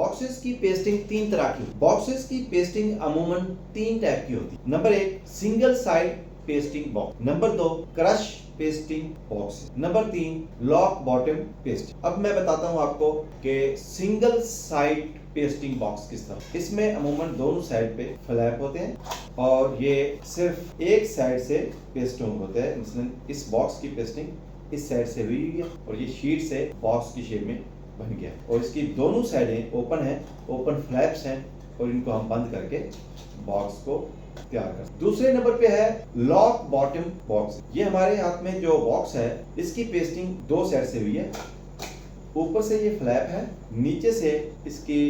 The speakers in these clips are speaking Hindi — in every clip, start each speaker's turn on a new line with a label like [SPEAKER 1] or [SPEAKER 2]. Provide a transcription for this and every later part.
[SPEAKER 1] बॉक्सेस की पेस्टिंग तीन तरह की। बॉक्सेस की पेस्टिंग अमूमन तीन टाइप की होती है। Number 1 single side pasting box, number 2 crush pasting box, number 3 lock bottom pasting. अब मैं बताता हूं आपको कि सिंगल साइड पेस्टिंग बॉक्स किस तरह। इसमें अमूमन दोनों साइड पे फ्लैप होते हैं और ये सिर्फ एक साइड से पेस्ट होते हैं। मसलन इस बॉक्स की पेस्टिंग इस साइड से हुई है और ये शीट से बॉक्स की शेप में बन गया और इसकी दोनों साइडें ओपन हैं, ओपन फ्लैप्स हैं और इनको हम बंद करके बॉक्स को तैयार कर। दूसरे नंबर पे है लॉक बॉटम बॉक्स। ये हमारे हाथ में जो बॉक्स है इसकी पेस्टिंग दो साइड से हुई है। ऊपर से ये फ्लैप है, नीचे से इसकी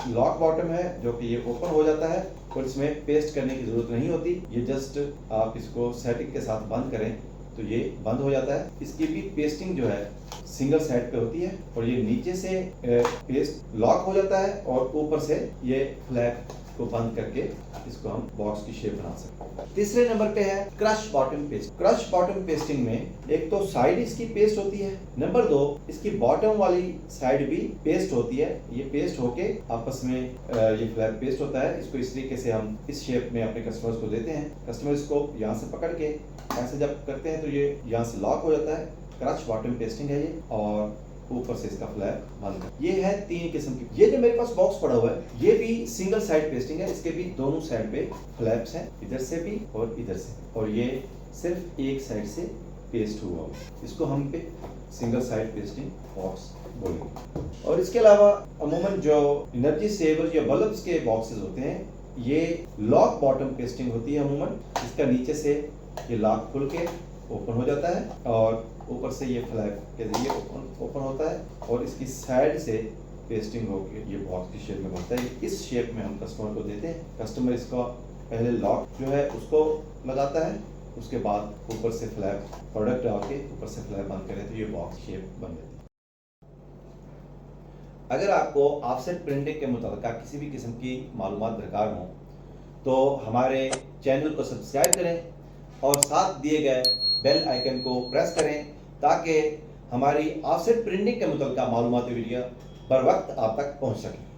[SPEAKER 1] लॉक बॉटम है जो कि ये ओपन हो जाता है और इसमें पेस्ट करने की जरूरत नहीं होती। ये जस्ट आप इसको सेटिंग के साथ बंद करें तो ये बंद हो जाता है। इसकी भी पेस्टिंग जो है सिंगल साइड पे होती है और ये नीचे से पेस्ट लॉक हो जाता है और ऊपर से ये फ्लैप को बंद करके इसको हम बॉक्स की शेप बना सकते हैं। तीसरे नंबर पे है crush bottom paste. Crush bottom pasting में एक तो साइड इसकी पेस्ट होती है, नंबर 2 इसकी बॉटम वाली साइड भी पेस्ट होती है। ये पेस्ट होके आपस में ये फ्लैप पेस्ट होता है। इसको इस तरीके से हम इस शेप में अपने कस्टमर्स को देते हैं। कस्टमर इसको यहाँ से पकड़ के ऐसे जब करते हैं तो ये यहाँ से लॉक हो जाता है। क्रश बॉटम पेस्टिंग है ये और ऊपर से इसका फ्लैप बंद कर। ये है तीन किस्म की। ये जो मेरे पास बॉक्स पड़ा हुआ है ये भी सिंगल साइड पेस्टिंग है। इसके भी दोनों साइड पे फ्लैप्स हैं, इधर से भी और इधर से, और ये सिर्फ एक साइड से पेस्ट हुआ है। इसको हम पे सिंगल साइड पेस्टिंग बॉक्स बोलेंगे। और इसके अलावा अमूमन जो एनर्जी सेवर या बल्ब्स के बॉक्सेस होते हैं ये लॉक बॉटम पेस्टिंग होती है अमूमन। इसका नीचे से ये लॉक खुल के ओपन हो जाता है और ऊपर से ये फ्लैप के जरिए ओपन होता है और इसकी साइड से पेस्टिंग होकर ये बॉक्स की शेप में बनता है। इस शेप में हम कस्टमर को देते हैं। कस्टमर इसका पहले लॉक जो है उसको लगाता है, उसके बाद ऊपर से फ्लैप प्रोडक्ट डाल के ऊपर से फ्लैप बंद करें तो ये बॉक्स शेप बन जाती है। अगर आपको ऑफसेट प्रिंटिंग के मुताबिक किसी भी किस्म की मालूमात दरकार हो तो हमारे चैनल को सब्सक्राइब करें और साथ दिए गए बेल आइकन को प्रेस करें ताकि हमारी ऑफसेट प्रिंटिंग के मुताबिक मालूमाती वीडियो बर वक्त आप तक पहुंच सके।